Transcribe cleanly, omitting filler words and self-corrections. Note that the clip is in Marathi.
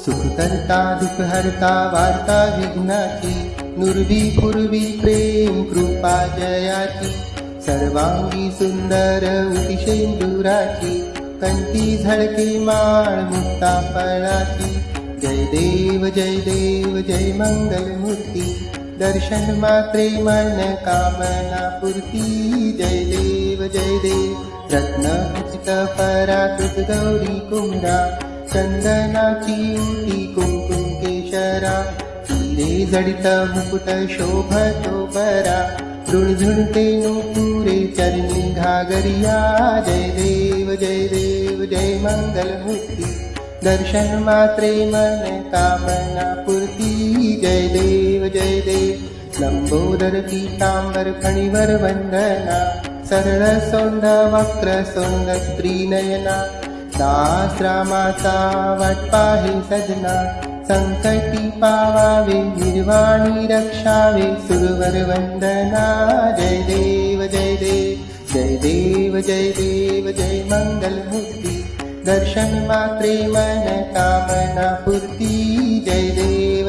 सुख करता दुःख हरता वार्ता विघ्नाची, नुरवी पूर्वी प्रेम कृपा जयाची, सर्वांगी सुंदर उतिशेंदुराची, कंठी झळके माळ मुक्ता फळाची. जय देव जय मंगल मूर्ती, दर्शन मात्रे मन कामना पूर्ती. जय देव रत्न खचित परातुज गौरी कुमरा, चंदनाची उटी कुंकुम केशरा, हिरे जडित मुकुट शोभतो बरा, झुणझुणते नुपुरे चरणी घागरिया. जय देव जय मंगल मूर्ती, दर्शन मात्रे मन कामना पूर्ती. जय देव लंबोदर पीतांबर फणीवर वंदना, सरळ सोंड वक्र सोंड त्रिनयना, दास रामाचा वाट पाहे सजना, संकटी पावावे निर्वाणी रक्षावे सुरवर वंदना. जय देव जय मंगल मूर्ती, दर्शन मात्रे मन कामना पूर्ती. जय देव